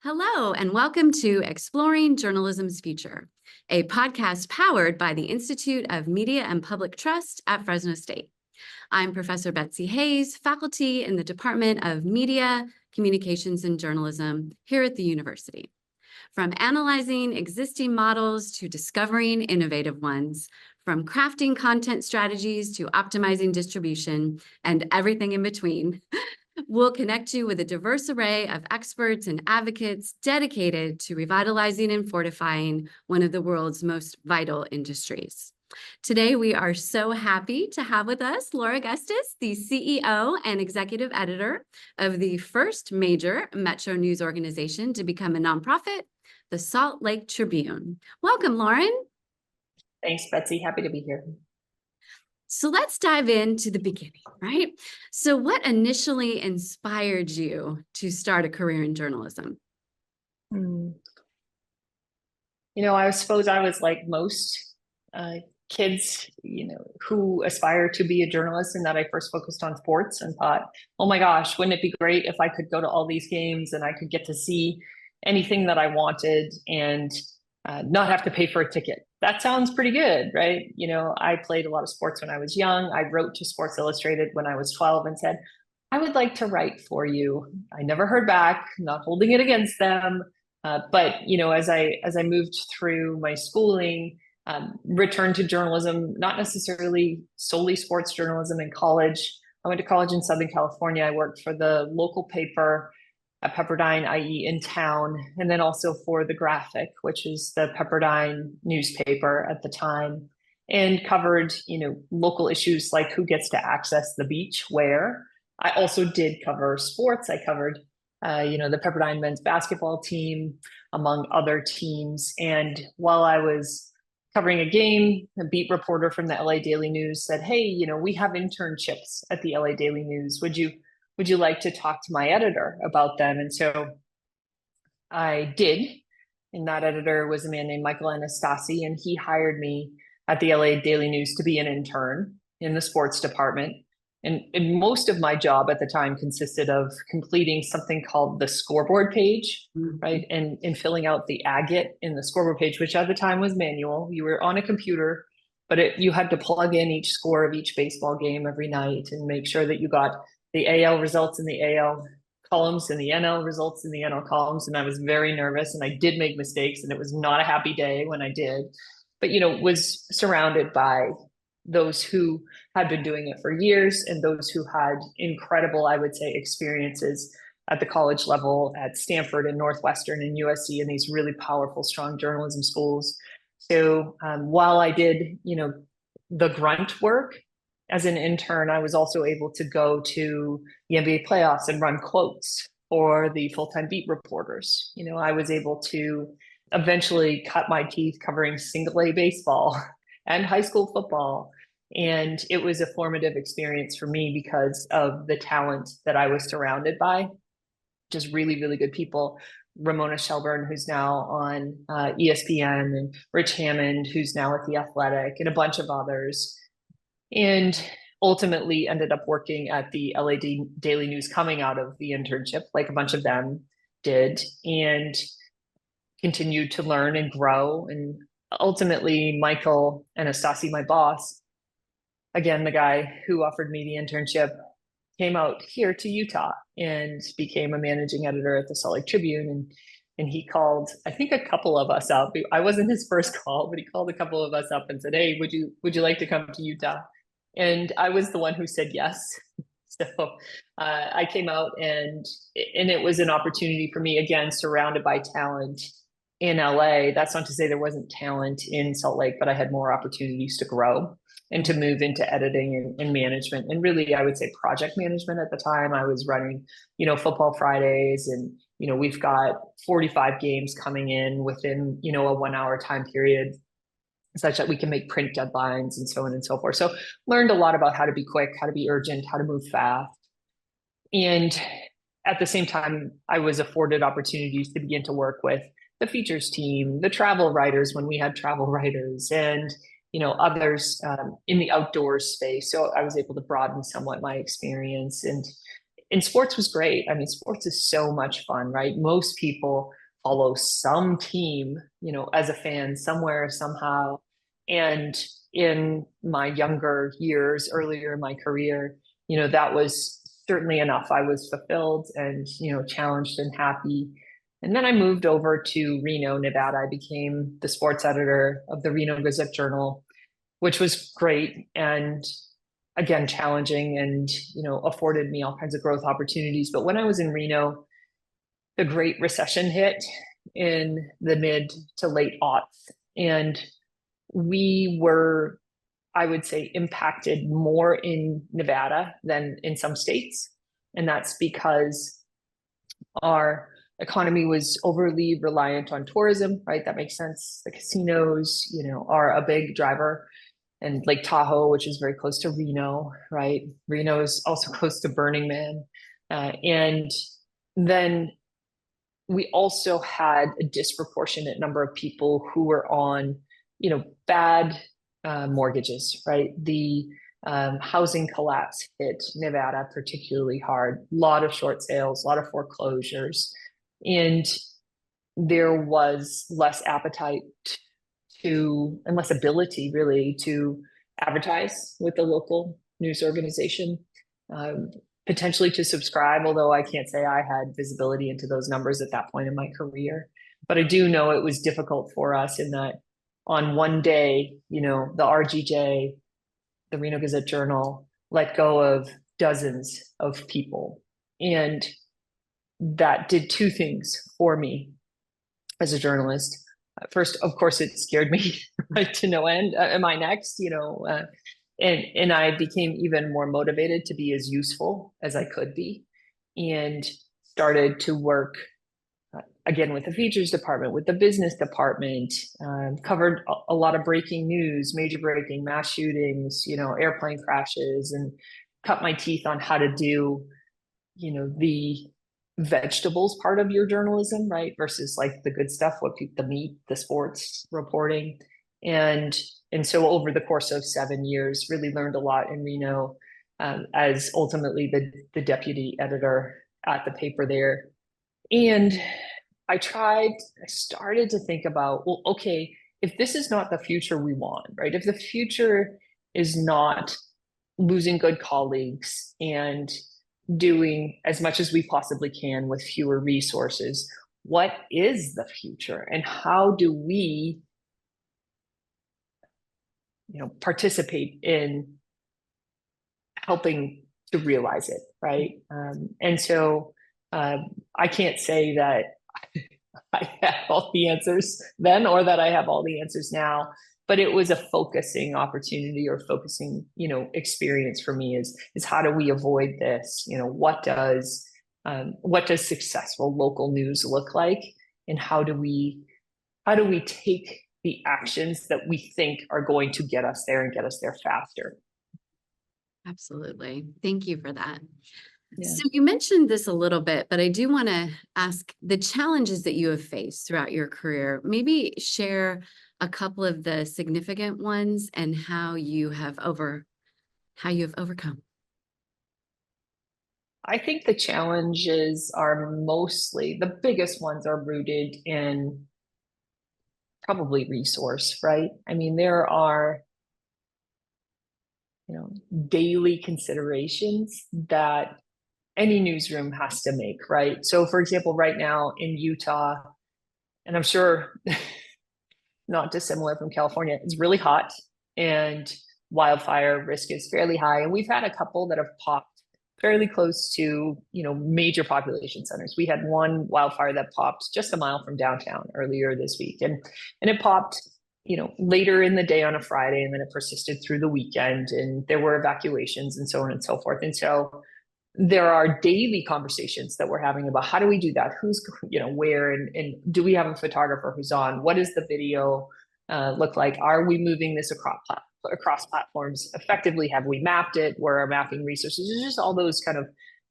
Hello, and welcome to Exploring Journalism's Future, a podcast powered by the Institute of Media and Public Trust at Fresno State. I'm Professor Betsy Hayes, faculty in the Department of Media, Communications, and Journalism here at the university. From analyzing existing models to discovering innovative ones, from crafting content strategies to optimizing distribution, and everything in between, we'll connect you with a diverse array of experts and advocates dedicated to revitalizing and fortifying one of the world's most vital industries. Today, we are so happy to have with us Lauren Gustus, the CEO and executive editor of the first major Metro news organization to become a nonprofit, the Salt Lake Tribune. Welcome, Lauren. Thanks, Betsy. Happy to be here. So let's dive into the beginning, right? So what initially inspired you to start a career in journalism? I suppose I was like most kids, who aspire to be a journalist, and that I first focused on sports and thought, oh my gosh, wouldn't it be great if I could go to all these games and I could get to see anything that I wanted and not have to pay for a ticket. That sounds pretty good, right? I played a lot of sports when I was young. I wrote to Sports Illustrated when I was 12 and said, I would like to write for you. I never heard back, not holding it against them. But as I moved through my schooling, returned to journalism, not necessarily solely sports journalism in college. I went to college in Southern California. I worked for the local paper at Pepperdine, i.e. in town, and then also for the Graphic, which is the Pepperdine newspaper at the time, and covered, local issues like who gets to access the beach where. I also did cover sports. I covered, the Pepperdine men's basketball team, among other teams. And while I was covering a game, a beat reporter from the LA Daily News said, hey, we have internships at the LA Daily News. Would you like to talk to my editor about them? And so I did. And that editor was a man named Michael Anastasi, and he hired me at the LA Daily News to be an intern in the sports department. And most of my job at the time consisted of completing something called the scoreboard page, right? And filling out the agate in the scoreboard page, which at the time was manual. You were on a computer, but you had to plug in each score of each baseball game every night and make sure that you got the AL results in the AL columns and the NL results in the NL columns. And I was very nervous and I did make mistakes, and it was not a happy day when I did, but, was surrounded by those who had been doing it for years and those who had incredible, I would say, experiences at the college level at Stanford and Northwestern and USC and these really powerful, strong journalism schools. So while I did, the grunt work as an intern, I was also able to go to the NBA playoffs and run quotes for the full-time beat reporters. I was able to eventually cut my teeth covering single A baseball and high school football. And it was a formative experience for me because of the talent that I was surrounded by, just really, really good people. Ramona Shelburne, who's now on ESPN, and Rich Hammond, who's now at The Athletic, and a bunch of others. And ultimately ended up working at the LA Daily News coming out of the internship, like a bunch of them did, and continued to learn and grow. And ultimately, Michael Anastasi, my boss, again, the guy who offered me the internship, came out here to Utah and became a managing editor at the Salt Lake Tribune. And he called, I think, a couple of us up. I wasn't his first call, but he called a couple of us up and said, hey, would you like to come to Utah? And I was the one who said yes. So I came out and it was an opportunity for me, again, surrounded by talent in LA. That's not to say there wasn't talent in Salt Lake, but I had more opportunities to grow and to move into editing and management. And really, I would say project management at the time. I was running, Football Fridays, and, we've got 45 games coming in within, a 1 hour time period, such that we can make print deadlines and so on and so forth. So learned a lot about how to be quick, how to be urgent, how to move fast. And at the same time, I was afforded opportunities to begin to work with the features team, the travel writers when we had travel writers, and others in the outdoors space. So I was able to broaden somewhat my experience. And and sports was great. I mean, sports is so much fun, right? Most people follow some team, as a fan somewhere, somehow. And in my younger years, earlier in my career, that was certainly enough. I was fulfilled and, challenged and happy. And then I moved over to Reno, Nevada. I became the sports editor of the Reno Gazette-Journal, which was great. And again, challenging and, afforded me all kinds of growth opportunities. But when I was in Reno, the Great Recession hit in the mid to late aughts. And we were, I would say, impacted more in Nevada than in some states. And that's because our economy was overly reliant on tourism, right? That makes sense. The casinos, are a big driver. And Lake Tahoe, which is very close to Reno, right? Reno is also close to Burning Man. And then we also had a disproportionate number of people who were on, bad mortgages, right? The housing collapse hit Nevada particularly hard. A lot of short sales, a lot of foreclosures, and there was less appetite and less ability really to advertise with the local news organization, potentially to subscribe, although I can't say I had visibility into those numbers at that point in my career. But I do know it was difficult for us in that on one day, the RGJ, the Reno Gazette-Journal, let go of dozens of people. And that did two things for me as a journalist. First, of course, it scared me right to no end. Am I next? And I became even more motivated to be as useful as I could be, and started to work again with the features department, with the business department. Covered a lot of breaking news, major breaking, mass shootings, airplane crashes, and cut my teeth on how to do, the vegetables part of your journalism, right? Versus like the good stuff, the meat, the sports reporting. And so over the course of 7 years, really learned a lot in Reno, as ultimately the deputy editor at the paper there. And I started to think about, well, okay, if this is not the future we want, right? If the future is not losing good colleagues and doing as much as we possibly can with fewer resources, what is the future, and how do we participate in helping to realize it, right? And so I can't say that I have all the answers then, or that I have all the answers now, but it was a focusing opportunity or focusing, experience for me is how do we avoid this? What does successful local news look like? And how do we take the actions that we think are going to get us there and get us there faster? Absolutely. Thank you for that. Yeah. So you mentioned this a little bit, but I do want to ask the challenges that you have faced throughout your career. Maybe share a couple of the significant ones and how you have overcome. I think the challenges are mostly, the biggest ones are rooted in probably resource, right? I mean, there are, daily considerations that any newsroom has to make, right? So for example, right now in Utah, and I'm sure not dissimilar from California, it's really hot and wildfire risk is fairly high. And we've had a couple that have popped fairly close to, major population centers. We had one wildfire that popped just a mile from downtown earlier this week. And it popped, later in the day on a Friday, and then it persisted through the weekend, and there were evacuations and so on and so forth. And so there are daily conversations that we're having about how do we do that? Who's, where, and do we have a photographer who's on? What does the video look like? Are we moving this across platforms effectively? Have we mapped it? Where are mapping resources? It's just all those kind of,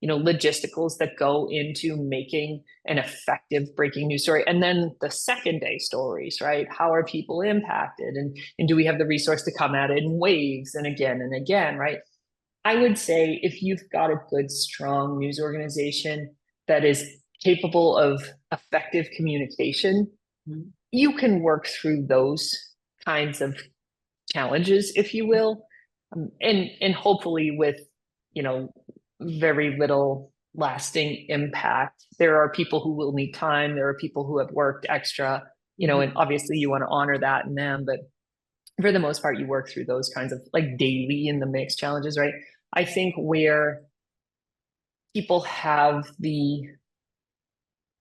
logisticals that go into making an effective breaking news story. And then the second day stories, right? How are people impacted? And do we have the resource to come at it in waves and again, right? I would say if you've got a good, strong news organization that is capable of effective communication, Mhm. you can work through those kinds of challenges, if you will, and hopefully with, you know, very little lasting impact. There are people who will need time. There are people who have worked extra, Mhm. and obviously you want to honor that in them, but for the most part, you work through those kinds of like daily in the mix challenges, right? I think where people have the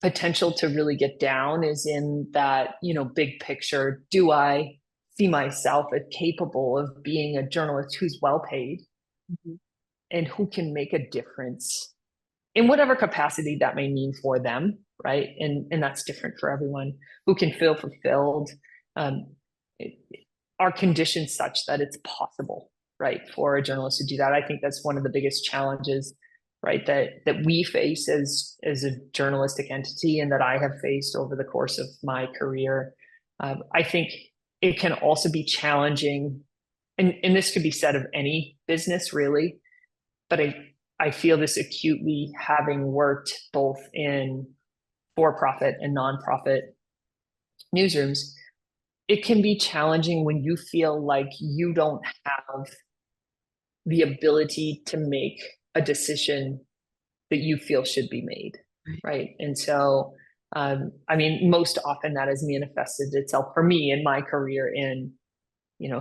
potential to really get down is in that, big picture. Do I see myself as capable of being a journalist who's well paid Mhm. and who can make a difference in whatever capacity that may mean for them, right? And that's different for everyone. Who can feel fulfilled. Um, it, are conditions such that it's possible, right, for a journalist to do that? I think that's one of the biggest challenges, right, that we face as a journalistic entity, and that I have faced over the course of my career. I think it can also be challenging, and this could be said of any business, really, but I feel this acutely, having worked both in for-profit and nonprofit newsrooms. It can be challenging when you feel like you don't have the ability to make a decision that you feel should be made, Right. right? And so, I mean, most often that has manifested itself for me in my career in,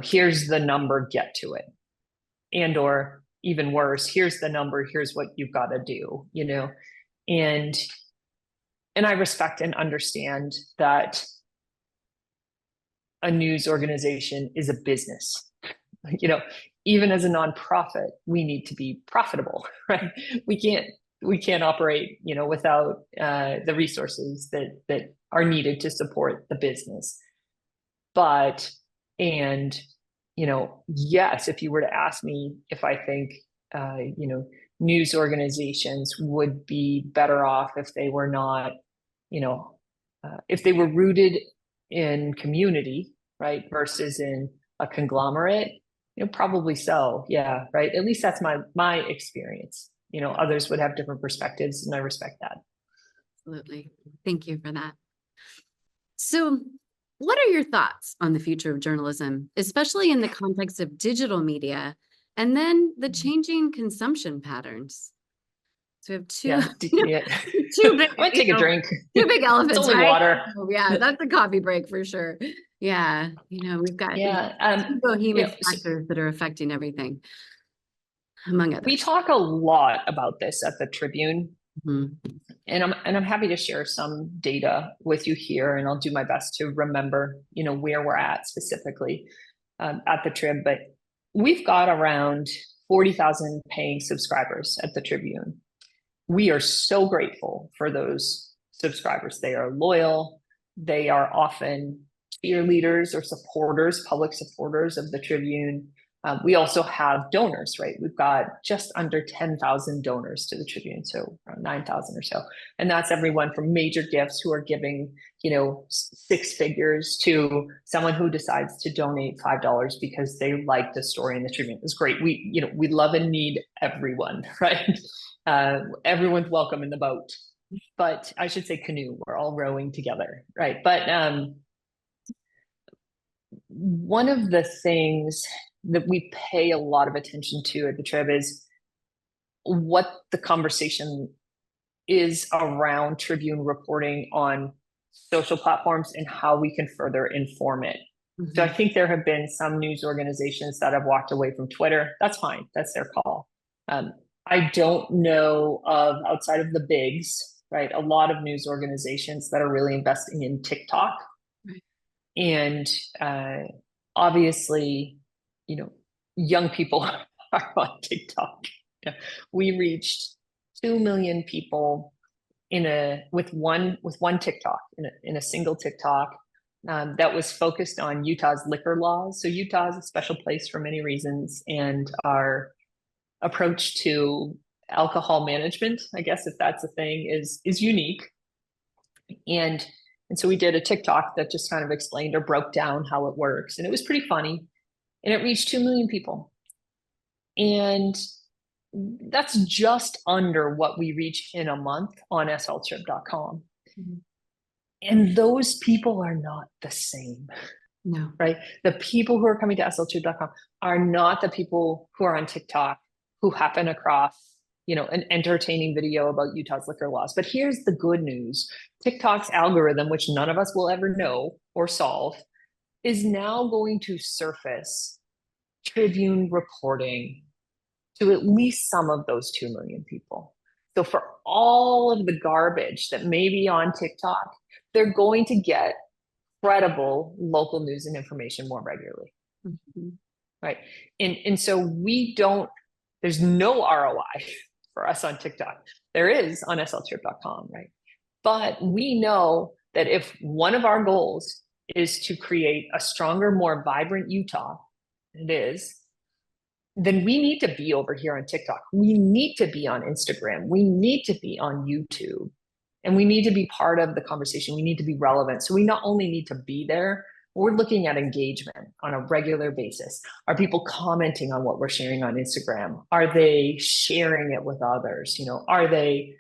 here's the number, get to it, and or even worse, here's the number, here's what you've got to do, and I respect and understand that a news organization is a business. you know Even as a nonprofit, we need to be profitable, right? We can't operate without the resources that are needed to support the business. But and yes, if you were to ask me if I think news organizations would be better off if they were not, if they were rooted in community, right, versus in a conglomerate, probably so. Yeah, right. At least that's my experience. Others would have different perspectives, and I respect that. Absolutely. Thank you for that. So, what are your thoughts on the future of journalism, especially in the context of digital media and then the changing consumption patterns? So we have two, Yeah, yeah. two big, I might take a drink. two big It's elephants, only right? water. Oh, yeah, that's a coffee break for sure. Yeah, we've got Yeah. two behemoth So factors that are affecting everything, among we others. talk a lot about this at the Tribune, Mhm. and I'm happy to share some data with you here, and I'll do my best to remember, where we're at specifically at the Trib. But we've got around 40,000 paying subscribers at the Tribune. We are so grateful for those subscribers. They are loyal. They are often cheerleaders or supporters, public supporters of the Tribune. We also have donors, right? We've got just under 10,000 donors to the Tribune, so around 9,000 or so. And that's everyone from major gifts who are giving, six figures, to someone who decides to donate $5 because they like the story in the Tribune. It's great. We love and need everyone, right? Everyone's welcome in the boat, but I should say canoe. We're all rowing together, right? But one of the things that we pay a lot of attention to at the Trib is what the conversation is around Tribune reporting on social platforms and how we can further inform it. So I think there have been some news organizations that have walked away from Twitter. That's fine. That's their call. I don't know of, outside of the bigs, right, a lot of news organizations that are really investing in TikTok. Right. And obviously, young people are on TikTok. We reached 2 million people with one TikTok, in a single TikTok that was focused on Utah's liquor laws. So Utah is a special place for many reasons, and our approach to alcohol management, I guess, if that's a thing, is unique. And so we did a TikTok that just kind of explained or broke down how it works, and it was pretty funny, and it reached 2 million people. And That's just under what we reach in a month on sltrip.com. Mm-hmm. And those people are not the same. No. Right? The people who are coming to sltube.com are not the people who are on TikTok who happen across, an entertaining video about Utah's liquor laws. But here's the good news. TikTok's algorithm, which none of us will ever know or solve, is now going to surface Tribune reporting to at least some of those 2 million people. So for all of the garbage that may be on TikTok, they're going to get credible local news and information more regularly. Mm-hmm. Right. And so there's no ROI for us on TikTok. There is on sltrip.com, right? But we know that if one of our goals is to create a stronger, more vibrant Utah, it is, then we need to be over here on TikTok. We need to be on Instagram. We need to be on YouTube. And we need to be part of the conversation. We need to be relevant. So we not only need to be there, we're looking at engagement on a regular basis. Are people commenting on what we're sharing on Instagram? Are they sharing it with others? Are they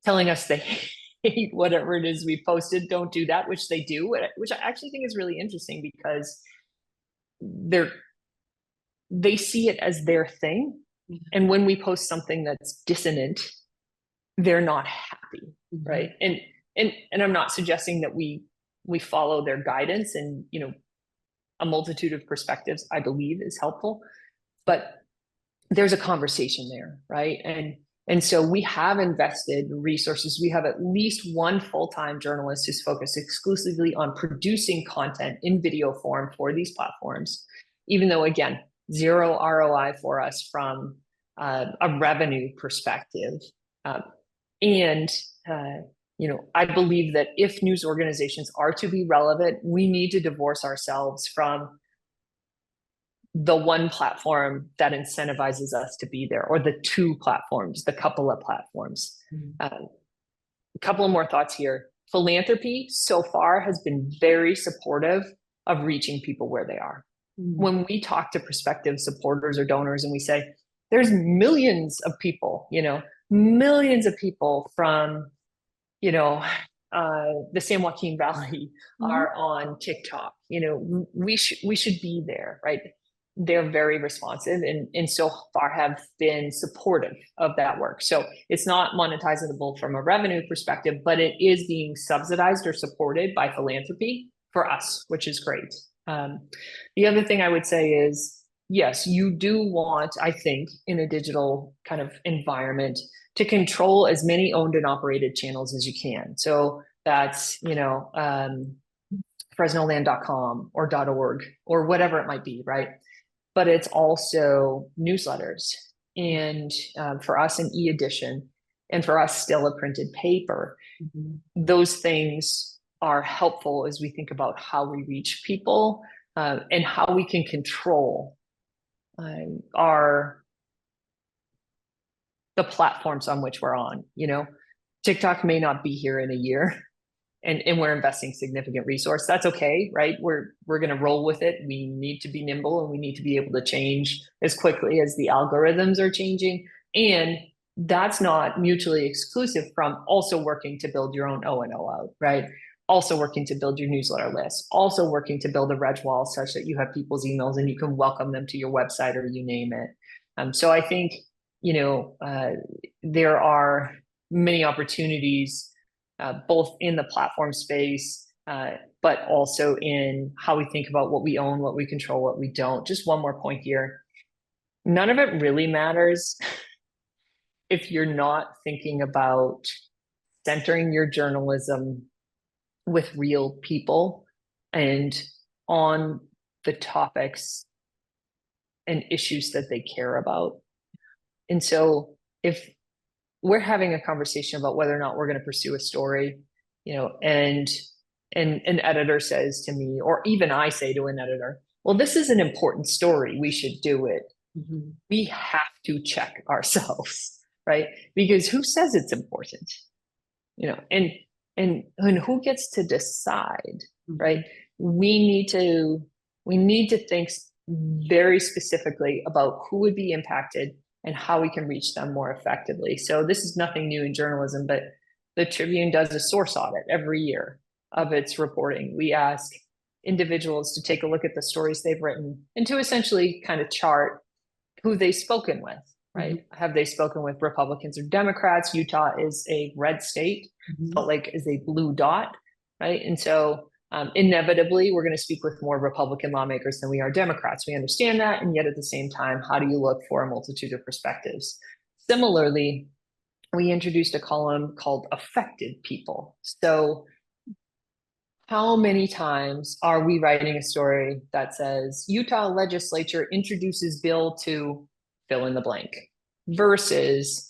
telling us they hate whatever it is we posted? Don't do that, which they do, which I actually think is really interesting because they see it as their thing. And when we post something that's dissonant, they're not happy, right? And I'm not suggesting that we follow their guidance, and a multitude of perspectives I believe is helpful, but there's a conversation there, right? And so we have invested resources. We have at least one full-time journalist who's focused exclusively on producing content in video form for these platforms, even though, again, zero ROI for us from a revenue perspective. I believe that if news organizations are to be relevant, we need to divorce ourselves from the one platform that incentivizes us to be there, or the two platforms, the couple of platforms. A couple of more thoughts here. Philanthropy so far has been very supportive of reaching people where they are. When we talk to prospective supporters or donors and we say, there's millions of people, millions of people from, the San Joaquin Valley are on TikTok. We should be there, right? They're very responsive and so far have been supportive of that work. So it's not monetizable from a revenue perspective, but it is being subsidized or supported by philanthropy for us, which is great. The other thing I would say is, yes, you do want, I think, in a digital kind of environment, to control as many owned and operated channels as you can. So that's, fresnoland.com or .org or whatever it might be, right? But it's also newsletters, and for us an e-edition, and for us still a printed paper. Those things are helpful as we think about how we reach people and how we can control the platforms on which we're on. TikTok may not be here in a year, and we're investing significant resource. That's okay, right? We're going to roll with it. We need to be nimble, and we need to be able to change as quickly as the algorithms are changing. And that's not mutually exclusive from also working to build your own O&O out, right? Also working to build your newsletter list, also working to build a reg wall such that you have people's emails and you can welcome them to your website or you name it. So I think, there are many opportunities both in the platform space, but also in how we think about what we own, what we control, what we don't. Just one more point here. None of it really matters if you're not thinking about centering your journalism with real people and on the topics and issues that they care about. And so if we're having a conversation about whether or not we're going to pursue a story, and an editor says to me, or even I say to an editor, well, this is an important story, we should do it. We have to check ourselves, right? Because who says it's important? And who gets to decide, right? We need to think very specifically about who would be impacted and how we can reach them more effectively. So this is nothing new in journalism, but the Tribune does a source audit every year of its reporting. We ask individuals to take a look at the stories they've written and to essentially kind of chart who they've spoken with, right? Mm-hmm. Have they spoken with Republicans or Democrats? Utah is a red state. Mm-hmm. Salt Lake is a blue dot, right? And so inevitably, we're going to speak with more Republican lawmakers than we are Democrats. We understand that. And yet at the same time, how do you look for a multitude of perspectives? Similarly, we introduced a column called Affected People. So how many times are we writing a story that says Utah legislature introduces bill to fill in the blank versus,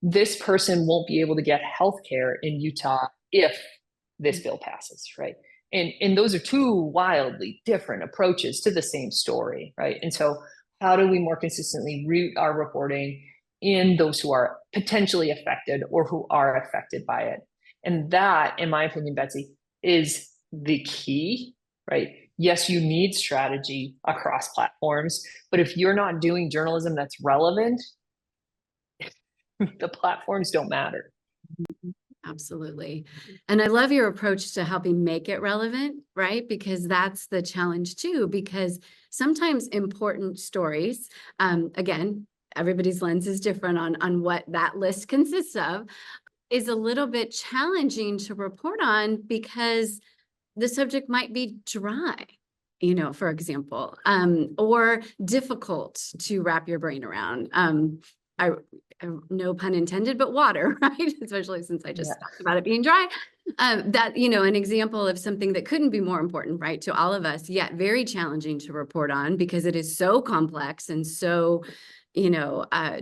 this person won't be able to get health care in Utah if this bill passes, right? And those are two wildly different approaches to the same story, right? And so how do we more consistently root our reporting in those who are potentially affected or who are affected by it? And that, in my opinion, Betsy, is the key, right? Yes, you need strategy across platforms, but if you're not doing journalism that's relevant, the platforms don't matter. Absolutely. And I love your approach to helping make it relevant, right? Because that's the challenge too, because sometimes important stories, again, everybody's lens is different on what that list consists of, is a little bit challenging to report on because the subject might be dry, for example, or difficult to wrap your brain around. No pun intended, but water, right? Especially since I just talked about it being dry. That, an example of something that couldn't be more important, right, to all of us, yet very challenging to report on because it is so complex and so,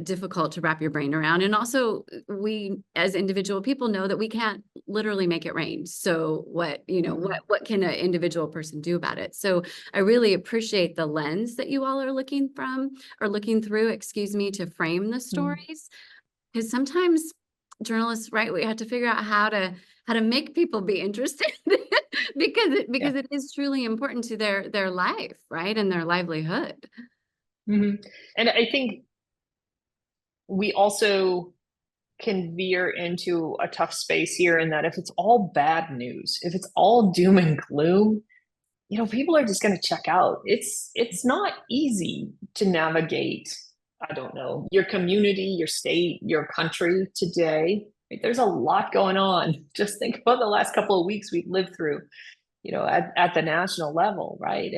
difficult to wrap your brain around. And also we as individual people know that we can't literally make it rain. So what can an individual person do about it? So I really appreciate the lens that you all are looking through, to frame the stories. Because sometimes journalists, right, we have to figure out how to make people be interested because it is truly important to their life, right, and their livelihood. Mm-hmm. And I think we also can veer into a tough space here in that if it's all bad news, if it's all doom and gloom, people are just going to check out. It's not easy to navigate, I don't know, your community, your state, your country today. Right? There's a lot going on. Just think about the last couple of weeks we've lived through, at the national level, right?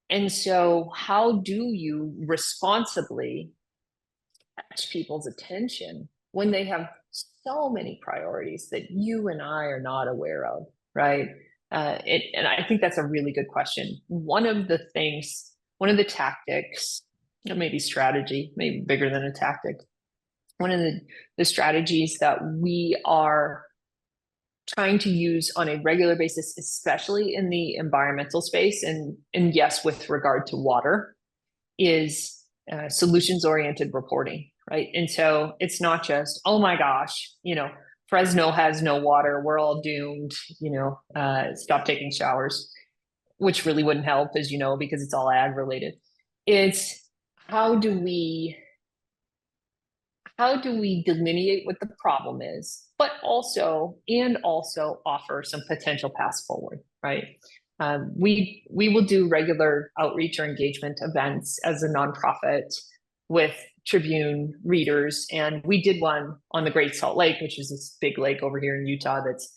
And so how do you responsibly catch people's attention when they have so many priorities that you and I are not aware of, right? And I think that's a really good question. One of the tactics, maybe strategy, maybe bigger than a tactic, one of the strategies that we are trying to use on a regular basis, especially in the environmental space, and yes, with regard to water, is solutions-oriented reporting, right? And so it's not just, oh my gosh, Fresno has no water, we're all doomed, stop taking showers, which really wouldn't help, as you know, because it's all ag related. It's how do we delineate what the problem is, but also offer some potential paths forward, right? We will do regular outreach or engagement events as a nonprofit with Tribune readers, and we did one on the Great Salt Lake, which is this big lake over here in Utah that's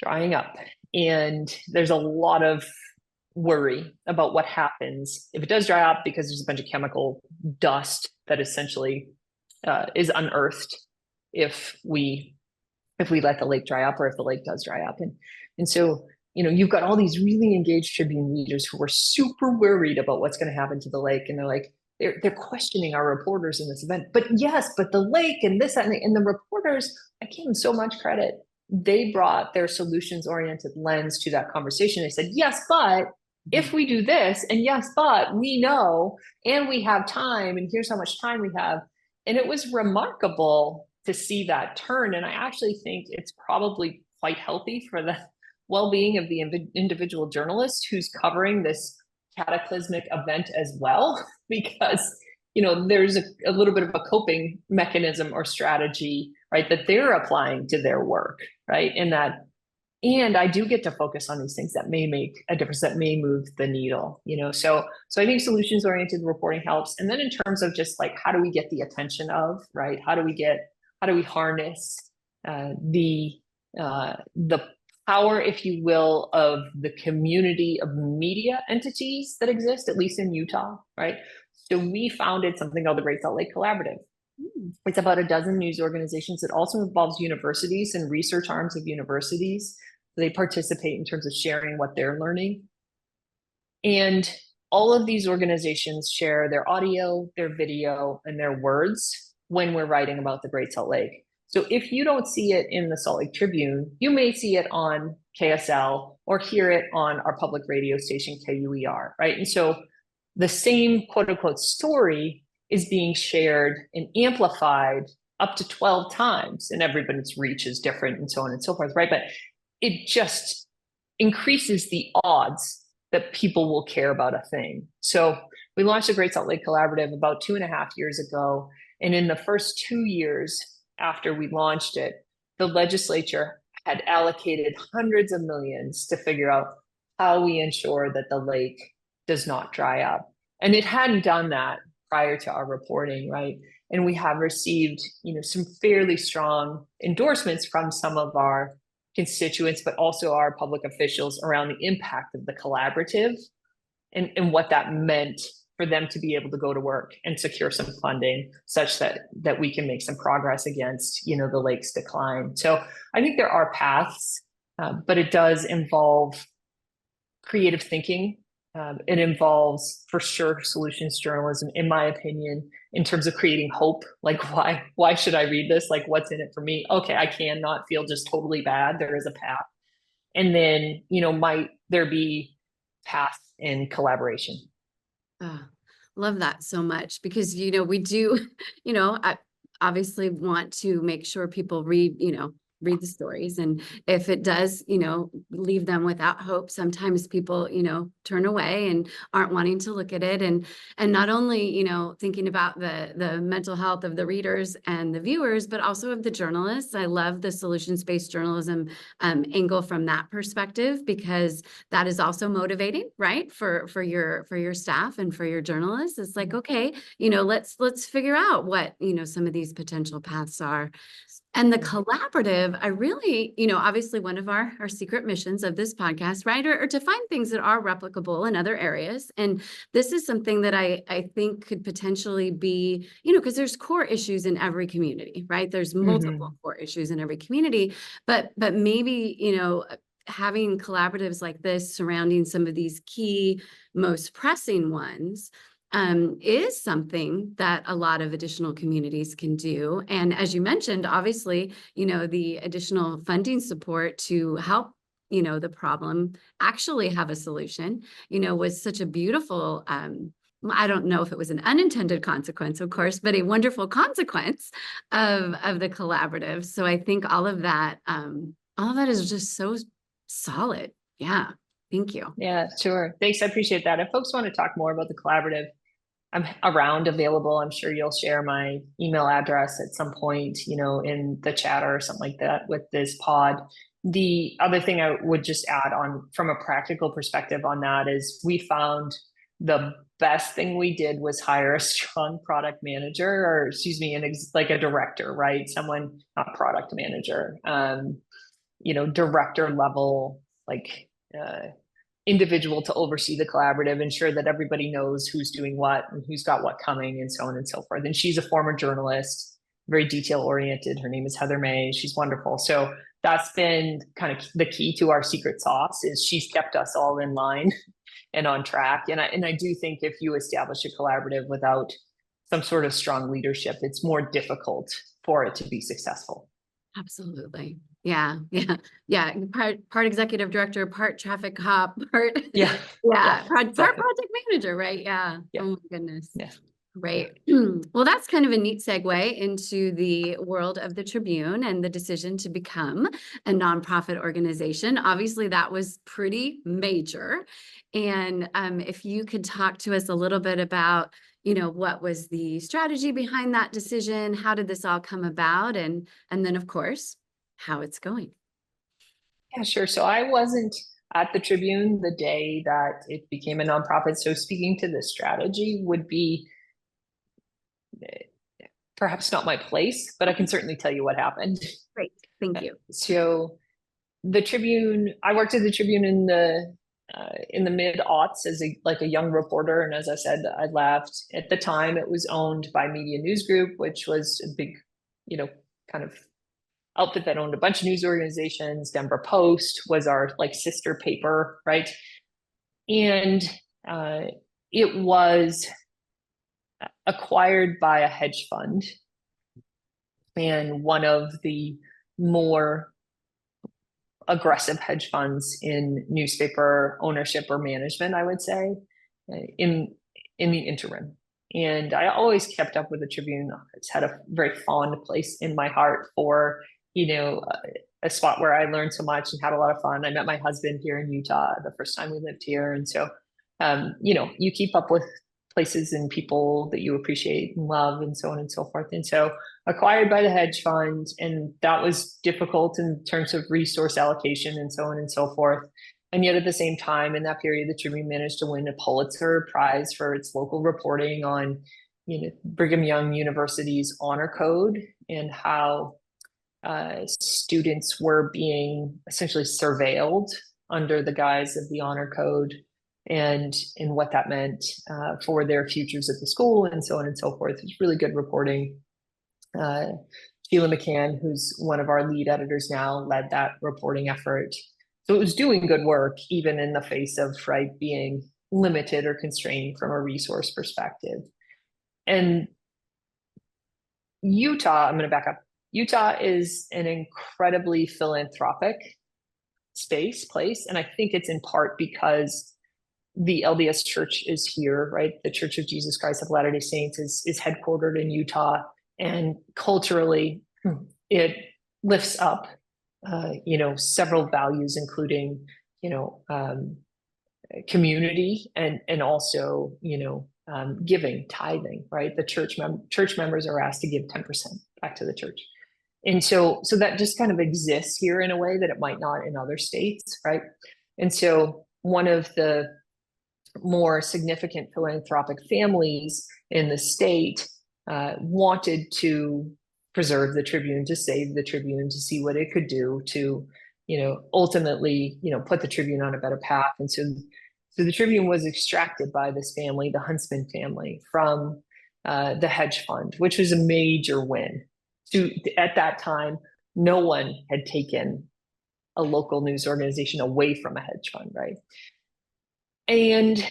drying up, and there's a lot of worry about what happens if it does dry up because there's a bunch of chemical dust that essentially is unearthed if we let the lake dry up, or if the lake does dry up. And so, you've got all these really engaged Tribune readers who are super worried about what's going to happen to the lake. And they're questioning our reporters in this event. But the lake and this, and the reporters, I give them so much credit. They brought their solutions-oriented lens to that conversation. They said, yes, but if we do this, and yes, but we know, and we have time, and here's how much time we have. And it was remarkable to see that turn. And I actually think it's probably quite healthy for the well-being of the individual journalist who's covering this cataclysmic event as well, because there's a little bit of a coping mechanism or strategy, right, that they're applying to their work, right? And I do get to focus on these things that may make a difference, that may move the needle, So I think solutions-oriented reporting helps. And then in terms of just like, how do we get the attention of, right? How do we harness the power, if you will, of the community of media entities that exist, at least in Utah, right? So we founded something called the Great Salt Lake Collaborative. It's about a dozen news organizations. It also involves universities and research arms of universities. They participate in terms of sharing what they're learning. And all of these organizations share their audio, their video, and their words when we're writing about the Great Salt Lake. So if you don't see it in the Salt Lake Tribune, you may see it on KSL or hear it on our public radio station, KUER, right? And so the same quote unquote story is being shared and amplified up to 12 times, and everybody's reach is different and so on and so forth, right? But it just increases the odds that people will care about a thing. So we launched the Great Salt Lake Collaborative about 2.5 years ago. And in the first 2 years after we launched it, the legislature had allocated hundreds of millions to figure out how we ensure that the lake does not dry up. And it hadn't done that prior to our reporting, right? And we have received, some fairly strong endorsements from some of our constituents, but also our public officials around the impact of the collaborative and what that meant for them to be able to go to work and secure some funding such that we can make some progress against, the lake's decline. So I think there are paths, but it does involve creative thinking. It involves, for sure, solutions journalism, in my opinion, in terms of creating hope. Like, why should I read this? Like, what's in it for me? Okay, I cannot feel just totally bad. There is a path. And then, might there be paths in collaboration? Love that so much because, we do, I obviously want to make sure people read the stories. And if it does, leave them without hope, sometimes people, turn away and aren't wanting to look at it. And not only, thinking about the mental health of the readers and the viewers, but also of the journalists. I love the solutions-based journalism angle from that perspective, because that is also motivating, right? For your staff and for your journalists. It's like, okay, let's figure out what, some of these potential paths are. And the collaborative, I really, obviously one of our secret missions of this podcast, right, are to find things that are replicable in other areas. And this is something that I think could potentially be, because there's core issues in every community, right? There's multiple core issues in every community, but maybe, having collaboratives like this surrounding some of these key, most pressing ones is something that a lot of additional communities can do. And as you mentioned, obviously, the additional funding support to help, the problem actually have a solution, was such a beautiful, I don't know if it was an unintended consequence, of course, but a wonderful consequence of the collaborative. So I think all of that is just so solid. Yeah. Thank you. Yeah, sure. Thanks. I appreciate that. If folks want to talk more about the collaborative, I'm available. I'm sure you'll share my email address at some point, in the chat or something like that with this pod. The other thing I would just add on from a practical perspective on that is we found the best thing we did was hire a strong product manager, or like a director, right? Someone, not product manager, director level, like, individual to oversee the collaborative, ensure that everybody knows who's doing what and who's got what coming and so on and so forth. And she's a former journalist, very detail oriented. Her name is Heather May. She's wonderful. So that's been kind of the key to our secret sauce, is she's kept us all in line and on track. And I do think if you establish a collaborative without some sort of strong leadership, it's more difficult for it to be successful. Absolutely. Yeah. Part executive director, part traffic cop, part part project manager, right? Yeah. Oh my goodness. Yeah. Right. Well, that's kind of a neat segue into the world of the Tribune and the decision to become a nonprofit organization. Obviously, that was pretty major. And if you could talk to us a little bit about, what was the strategy behind that decision? How did this all come about? And then, of course, how it's going. Yeah, sure. So I wasn't at the Tribune the day that it became a nonprofit. So speaking to the strategy would be perhaps not my place, but I can certainly tell you what happened. Great. Thank you. So the Tribune, I worked at the Tribune in the mid-aughts as a young reporter. And as I said, I left. At the time, it was owned by Media News Group, which was a big, kind of outfit that owned a bunch of news organizations. Denver Post was our sister paper, right? And it was acquired by a hedge fund, and one of the more aggressive hedge funds in newspaper ownership or management, I would say, in the interim. And I always kept up with the Tribune. It's had a very fond place in my heart for, a spot where I learned so much and had a lot of fun. I met my husband here in Utah the first time we lived here. And so, you keep up with places and people that you appreciate and love and so on and so forth. And so acquired by the hedge fund, and that was difficult in terms of resource allocation and so on and so forth. And yet at the same time, in that period, the Tribune managed to win a Pulitzer Prize for its local reporting on, Brigham Young University's honor code and how students were being essentially surveilled under the guise of the honor code, and what that meant for their futures at the school and so on and so forth. It's really good reporting. Sheila McCann, who's one of our lead editors now, led that reporting effort. So it was doing good work, even in the face of being limited or constrained from a resource perspective. And Utah, I'm going to back up. Utah is an incredibly philanthropic place. And I think it's in part because the LDS Church is here, right? The Church of Jesus Christ of Latter-day Saints is headquartered in Utah. And culturally, it lifts up, several values, including, community and also, giving, tithing, right? The church members are asked to give 10% back to the church. And so that just kind of exists here in a way that it might not in other states, right? And so one of the more significant philanthropic families in the state wanted to preserve the Tribune, to save the Tribune, to see what it could do to, ultimately, put the Tribune on a better path. And so the Tribune was extracted by this family, the Huntsman family, from the hedge fund, which was a major win. At that time, no one had taken a local news organization away from a hedge fund, right? And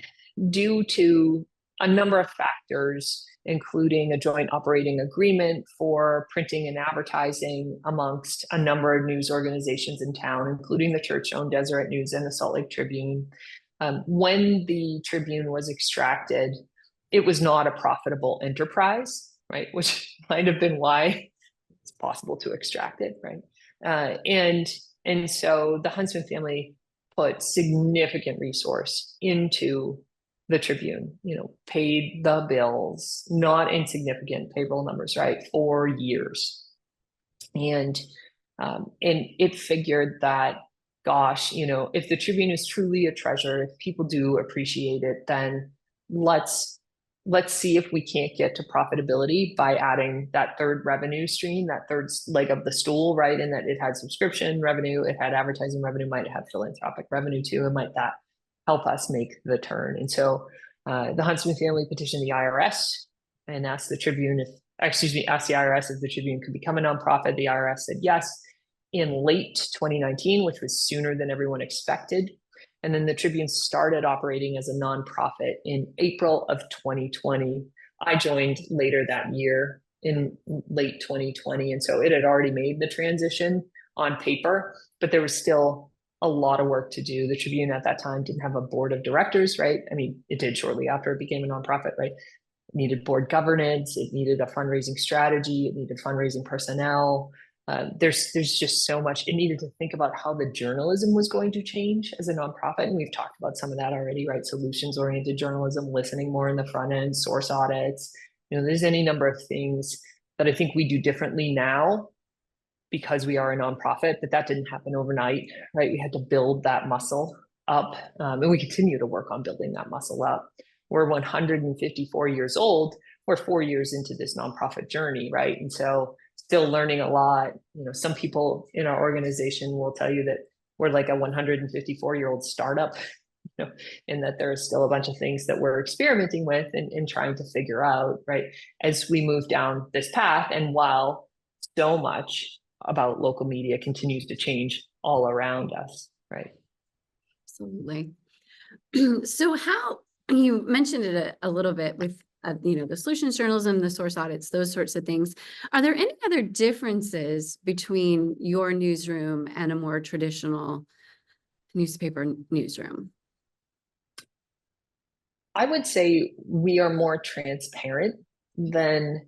due to a number of factors, including a joint operating agreement for printing and advertising amongst a number of news organizations in town, including the church-owned Deseret News and the Salt Lake Tribune, when the Tribune was extracted, it was not a profitable enterprise, right? Which might have been why it's possible to extract it, right? And so the Huntsman family put significant resource into the Tribune, paid the bills, not insignificant payroll numbers, right, for years. And it figured that, gosh, if the Tribune is truly a treasure, if people do appreciate it, then let's see if we can't get to profitability by adding that third revenue stream, that third leg of the stool, right? And that it had subscription revenue, it had advertising revenue, might have philanthropic revenue too, and might that help us make the turn? And so the Huntsman family petitioned the IRS and asked the IRS if the Tribune could become a nonprofit. The IRS said yes in late 2019, which was sooner than everyone expected. And then the Tribune started operating as a nonprofit in April of 2020. I joined later that year in late 2020. And so it had already made the transition on paper, but there was still a lot of work to do. The Tribune at that time didn't have a board of directors, right? I mean, it did shortly after it became a nonprofit, right? It needed board governance. It needed a fundraising strategy. It needed fundraising personnel. there's just so much. It needed to think about how the journalism was going to change as a nonprofit, and we've talked about some of that already, right? Solutions-oriented journalism, listening more in the front end, source audits. There's any number of things that I think we do differently now because we are a nonprofit, but that didn't happen overnight, right? We had to build that muscle up, and we continue to work on building that muscle up. We're 154 years old. We're 4 years into this nonprofit journey, right? And so still learning a lot. Some people in our organization will tell you that we're like a 154-year-old startup, and that there are still a bunch of things that we're experimenting with and trying to figure out, right, as we move down this path. And while so much about local media continues to change all around us, right? Absolutely. So how, you mentioned it a little bit with the solutions journalism, the source audits, those sorts of things. Are there any other differences between your newsroom and a more traditional newspaper newsroom? I would say we are more transparent than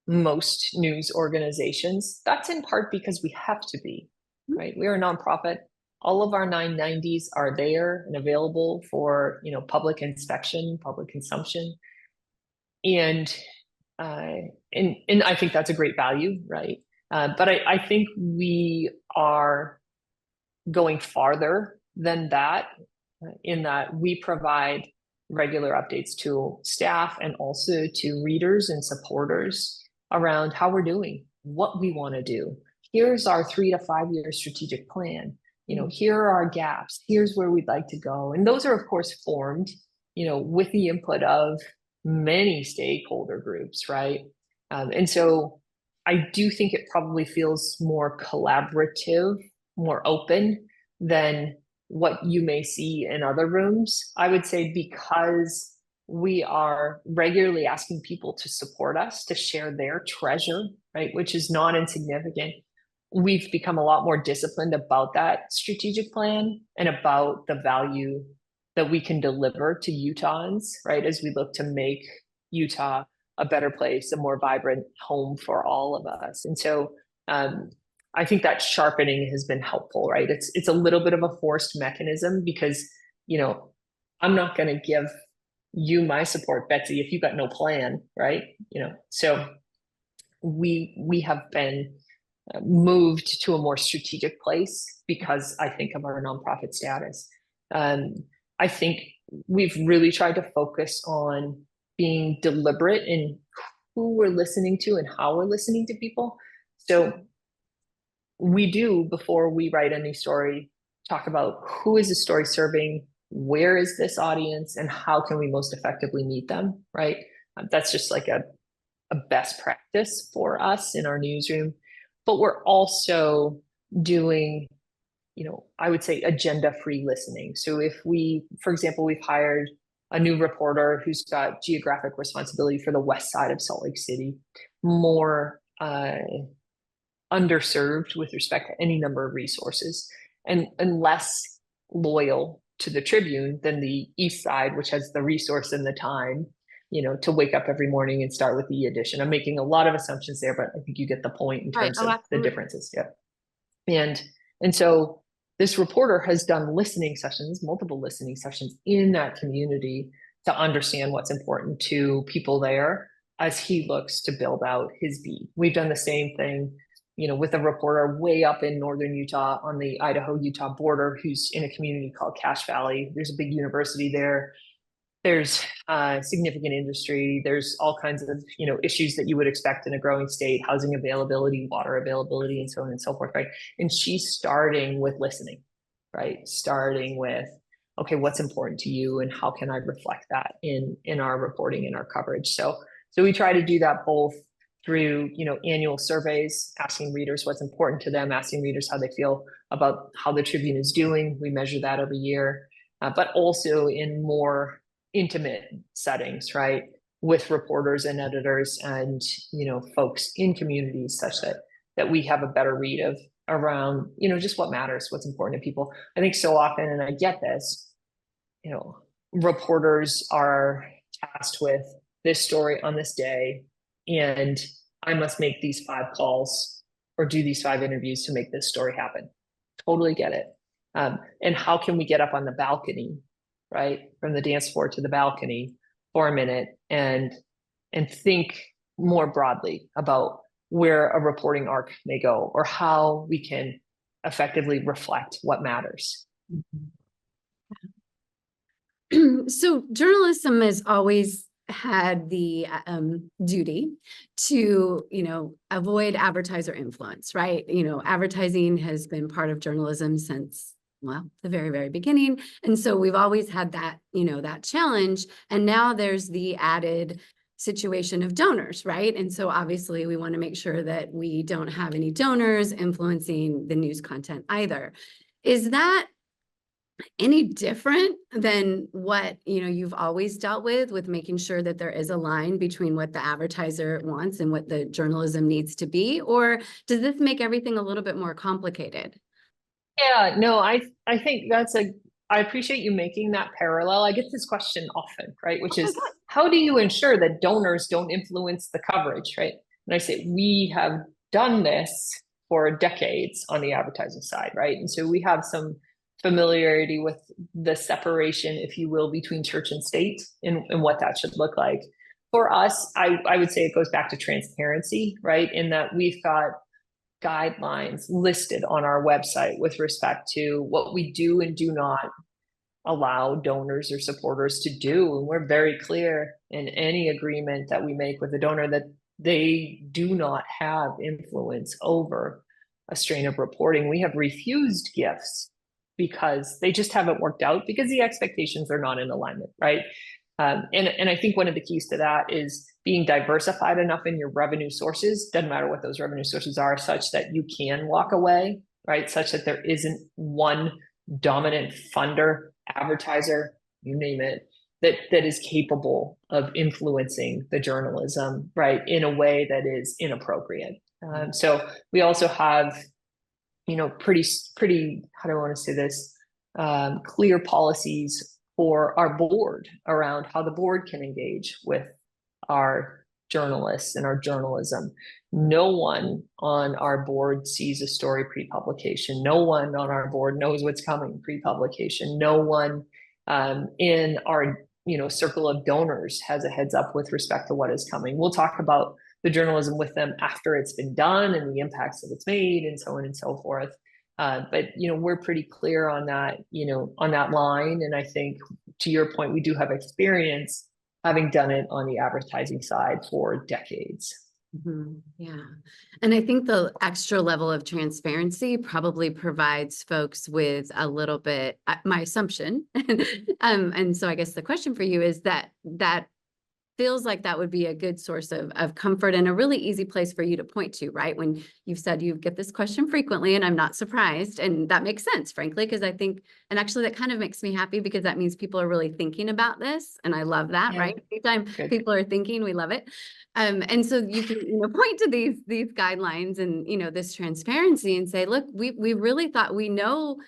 most news organizations. That's in part because we have to be, right? We are a nonprofit. All of our 990s are there and available for public inspection, public consumption. And I think that's a great value, right? But I think we are going farther than that, in that we provide regular updates to staff and also to readers and supporters around how we're doing, what we want to do. Here's our 3 to 5 year strategic plan. Here are our gaps. Here's where we'd like to go. And those are, of course, formed, with the input of many stakeholder groups, right? And so I do think it probably feels more collaborative, more open than what you may see in other rooms. I would say because we are regularly asking people to support us, to share their treasure, right, which is not insignificant. We've become a lot more disciplined about that strategic plan and about the value that we can deliver to Utahns, right, as we look to make Utah a better place, a more vibrant home for all of us. And so I think that sharpening has been helpful, right? It's a little bit of a forced mechanism because, I'm not going to give you my support, Betsy, if you've got no plan, right? So we have been moved to a more strategic place because I think of our nonprofit status. I think we've really tried to focus on being deliberate in who we're listening to and how we're listening to people. So we do, before we write any story, talk about who is the story serving, where is this audience, and how can we most effectively meet them, right? That's just like a best practice for us in our newsroom. But we're also doing, I would say agenda-free listening. So if for example, we've hired a new reporter who's got geographic responsibility for the west side of Salt Lake City, more underserved with respect to any number of resources, and less loyal to the Tribune than the east side, which has the resource and the time, to wake up every morning and start with the edition. I'm making a lot of assumptions there, but I think you get the point in terms of the differences. Yeah. And so this reporter has done listening sessions, multiple listening sessions in that community to understand what's important to people there as he looks to build out his beat. We've done the same thing, with a reporter way up in northern Utah on the Idaho-Utah border who's in a community called Cache Valley. There's a big university there. There's significant industry. There's all kinds of, issues that you would expect in a growing state, housing availability, water availability, and so on and so forth, right? And she's starting with listening, right? Starting with, okay, what's important to you and how can I reflect that in our reporting and our coverage? So we try to do that both through, annual surveys, asking readers what's important to them, asking readers how they feel about how the Tribune is doing. We measure that every year, but also in more intimate settings, right, with reporters and editors and folks in communities, such that we have a better read of around just what matters, what's important to people. I think so often, and I get this, reporters are tasked with this story on this day, and I must make these 5 calls or do these 5 interviews to make this story happen. Totally get it. And how can we get up on the balcony, right? From the dance floor to the balcony for a minute and think more broadly about where a reporting arc may go or how we can effectively reflect what matters. So journalism has always had the duty to, avoid advertiser influence, right? Advertising has been part of journalism since, well, the very, very beginning. And so we've always had that, that challenge. And now there's the added situation of donors, right? And so obviously we want to make sure that we don't have any donors influencing the news content either. Is that any different than what you've always dealt with making sure that there is a line between what the advertiser wants and what the journalism needs to be? Or does this make everything a little bit more complicated? Yeah, no, I think I appreciate you making that parallel. I get this question often, right? Which is, how do you ensure that donors don't influence the coverage, right? And I say, we have done this for decades on the advertising side, right? And so we have some familiarity with the separation, if you will, between church and state and what that should look like. For us, I would say it goes back to transparency, right? In that we've got guidelines listed on our website with respect to what we do and do not allow donors or supporters to do. And we're very clear in any agreement that we make with a donor that they do not have influence over a strain of reporting. We have refused gifts because they just haven't worked out because the expectations are not in alignment, right? And I think one of the keys to that is being diversified enough in your revenue sources, doesn't matter what those revenue sources are, such that you can walk away, right? Such that there isn't one dominant funder, advertiser, you name it, that is capable of influencing the journalism, right, in a way that is inappropriate. So we also have, pretty, how do I want to say this, clear policies for our board around how the board can engage with our journalists and our journalism. No one on our board sees a story pre-publication. No one on our board knows what's coming pre-publication. No one in our circle of donors has a heads up with respect to what is coming. We'll talk about the journalism with them after it's been done and the impacts that it's made and so on and so forth. But we're pretty clear on that, on that line. And I think to your point, we do have experience having done it on the advertising side for decades. Mm-hmm. Yeah. And I think the extra level of transparency probably provides folks with a little bit, my assumption. And so I guess the question for you is that feels like that would be a good source of comfort and a really easy place for you to point to, right? When you've said you get this question frequently, and I'm not surprised. And that makes sense, frankly, because I think, and actually that kind of makes me happy because that means people are really thinking about this. And I love that, Yeah. right? Anytime Good. people are thinking, we love it. And so you can point to these guidelines and, this transparency and say, look, we really thought we know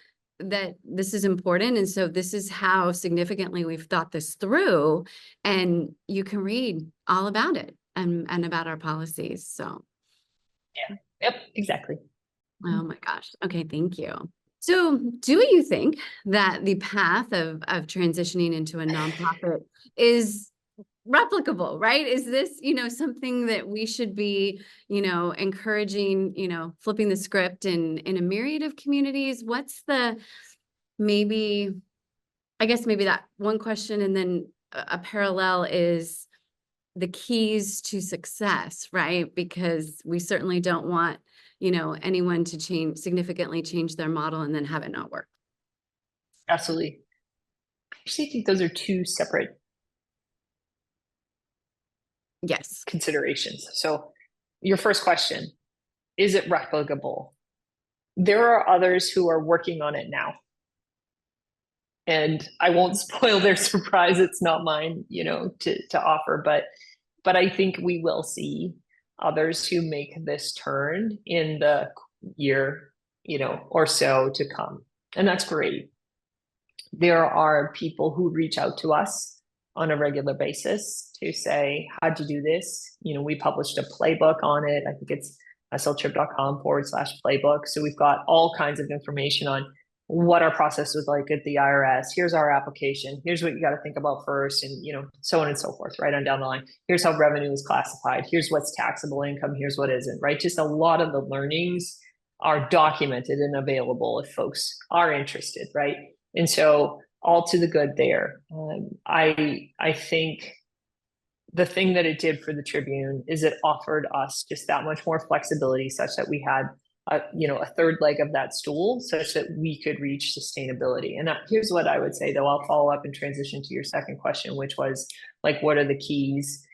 that this is important. And so this is how significantly we've thought this through, and you can read all about it and about our policies. So. Yeah. Yep, exactly. Oh my gosh. Okay. Thank you. So do you think that the path of transitioning into a nonprofit is replicable, right? Is this, something that we should be, encouraging, flipping the script in a myriad of communities? What's the, I guess maybe that one question, and then a parallel is the keys to success, right? Because we certainly don't want, anyone to significantly change their model and then have it not work. Absolutely. I actually think those are two separate considerations. So your first question, is it replicable? There are others who are working on it now. And I won't spoil their surprise. It's not mine, to offer, but I think we will see others who make this turn in the year, or so to come. And that's great. There are people who reach out to us on a regular basis to say, how'd you do this? We published a playbook on it. I think it's sltrip.com/playbook. So we've got all kinds of information on what our process was like at the IRS. Here's our application. Here's what you got to think about first, and so on and so forth, right on down the line. Here's how revenue is classified. Here's what's taxable income. Here's what isn't, right? Just a lot of the learnings are documented and available if folks are interested, right? And so all to the good there. I think the thing that it did for the Tribune is it offered us just that much more flexibility, such that we had a third leg of that stool, such that we could reach sustainability. And here's what I would say, though. I'll follow up and transition to your second question, which was like, what are the keys?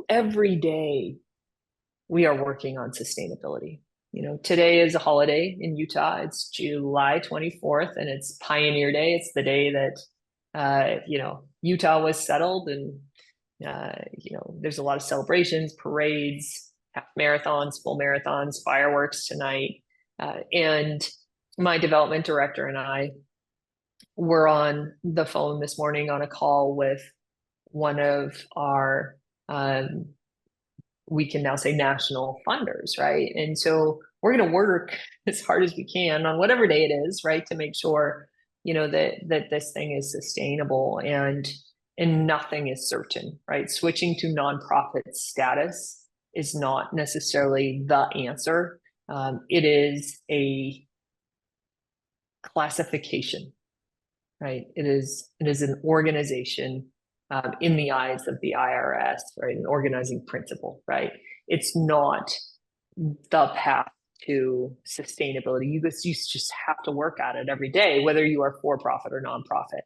Every day we are working on sustainability. Today is a holiday in Utah. It's July 24th, and it's Pioneer Day. It's the day that Utah was settled, and there's a lot of celebrations, parades, half marathons, full marathons, fireworks tonight. And my development director and I were on the phone this morning on a call with one of our, we can now say, national funders, right? And so we're going to work as hard as we can on whatever day it is, right, to make sure, that this thing is sustainable, and nothing is certain, right? Switching to nonprofit status is not necessarily the answer. It is a classification, right? It is an organization in the eyes of the IRS, right? An organizing principle, right? It's not the path to sustainability. You just have to work at it every day, whether you are for-profit or nonprofit.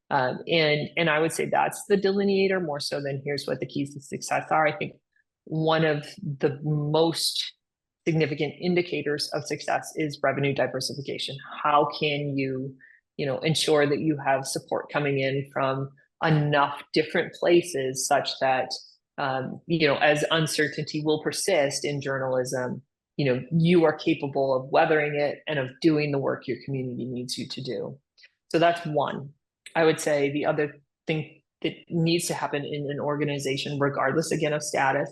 And I would say that's the delineator more so than here's what the keys to success are. I think one of the most significant indicators of success is revenue diversification. How can you, ensure that you have support coming in from enough different places such that, as uncertainty will persist in journalism, you are capable of weathering it and of doing the work your community needs you to do. So that's one. I would say the other thing that needs to happen in an organization, regardless again of status,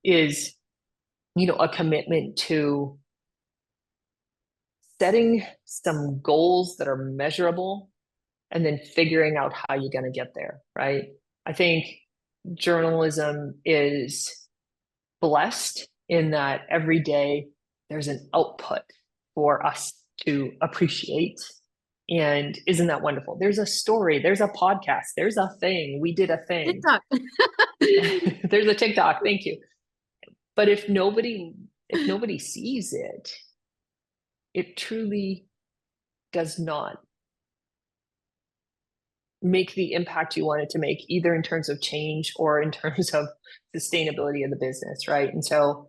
is, a commitment to setting some goals that are measurable and then figuring out how you're going to get there, right? I think journalism is blessed in that every day there's an output for us to appreciate. And isn't that wonderful? There's a story, there's a podcast, there's a thing. We did a thing. TikTok. There's a TikTok. Thank you. But if nobody sees it, it truly does not make the impact you want it to make, either in terms of change or in terms of sustainability of the business, right? And so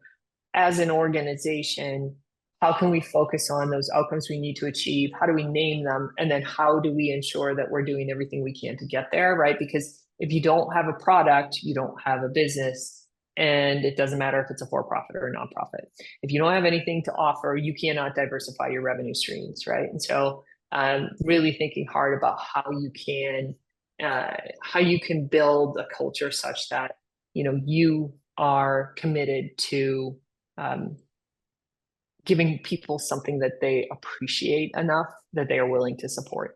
as an organization, how can we focus on those outcomes we need to achieve? How do we name them? And then how do we ensure that we're doing everything we can to get there, right? Because if you don't have a product, you don't have a business. And it doesn't matter if it's a for-profit or a nonprofit. If you don't have anything to offer, you cannot diversify your revenue streams, right? And so really thinking hard about how you can build a culture such that, you are committed to giving people something that they appreciate enough that they are willing to support.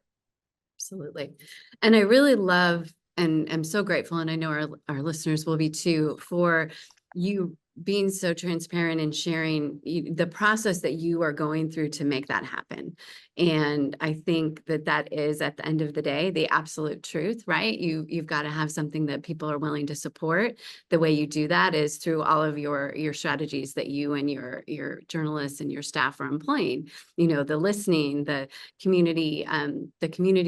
Absolutely. And I really love, and I'm so grateful, and I know our listeners will be too, for you being so transparent and sharing the process that you are going through to make that happen. And I think that is, at the end of the day, the absolute truth, right? You've got to have something that people are willing to support. The way you do that is through all of your strategies that you and your journalists and your staff are employing. The listening, the community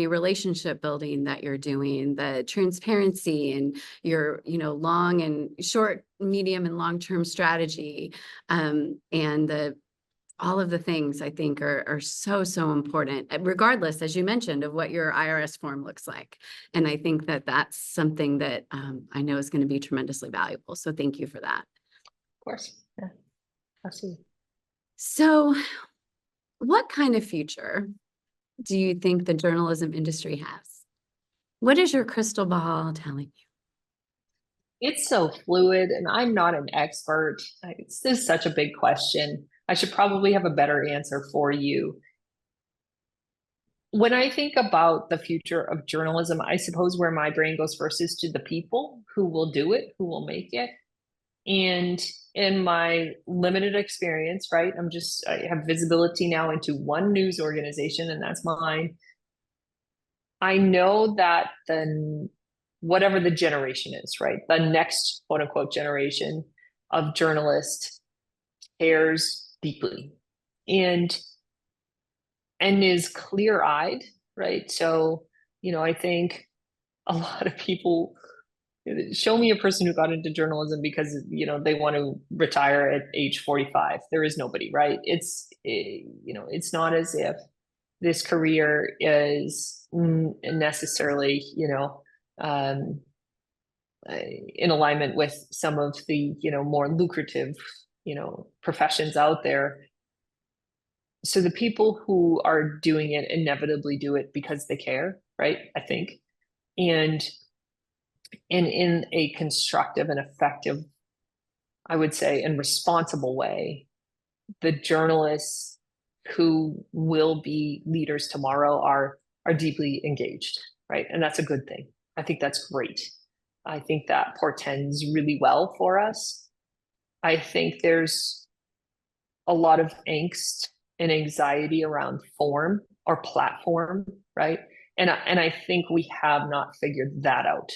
relationship building that you're doing, the transparency, and your long and short, medium and long-term strategy, and all of the things I think are so important, regardless, as you mentioned, of what your IRS form looks like. And I think that's something that I know is going to be tremendously valuable. So thank you for that. Of course. Yeah, absolutely. So what kind of future do you think the journalism industry has? What is your crystal ball telling you? It's so fluid, and I'm not an expert. It's just such a big question. I should probably have a better answer for you. When I think about the future of journalism, I suppose where my brain goes first is to the people who will do it, who will make it. And in my limited experience, right, I have visibility now into one news organization, and that's mine. I know that whatever the generation is, right, the next quote unquote generation of journalists cares deeply and is clear-eyed, right? So, I think a lot of people show me a person who got into journalism because, they want to retire at age 45. There is nobody, right? It's not as if this career is necessarily, um, in alignment with some of the, more lucrative, professions out there. So the people who are doing it inevitably do it because they care, right? I think. And in a constructive and effective, I would say, and responsible way, the journalists who will be leaders tomorrow are deeply engaged, right? And that's a good thing. I think that's great. I think that portends really well for us. I think there's a lot of angst and anxiety around form or platform, right? And I think we have not figured that out.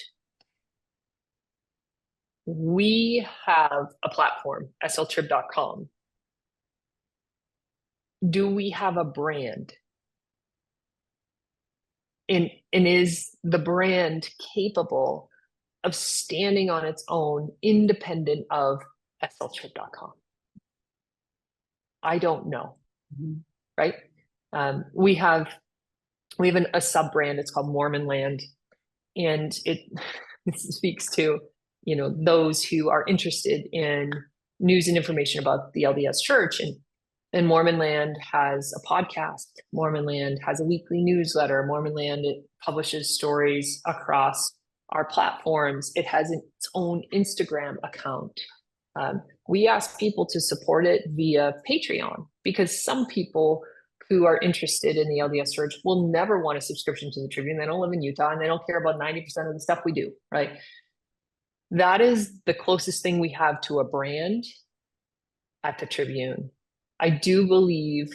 We have a platform, sltrib.com. Do we have a brand? And is the brand capable of standing on its own, independent of sltrib.com? I don't know, right? We have a sub brand. It's called Mormon Land, and it speaks to those who are interested in news and information about the LDS Church. And Mormon Land has a podcast. Mormon Land has a weekly newsletter. Mormon Land, it publishes stories across our platforms. It has its own Instagram account. We ask people to support it via Patreon because some people who are interested in the LDS Church will never want a subscription to the Tribune. They don't live in Utah and they don't care about 90% of the stuff we do, right? That is the closest thing we have to a brand at the Tribune. I do believe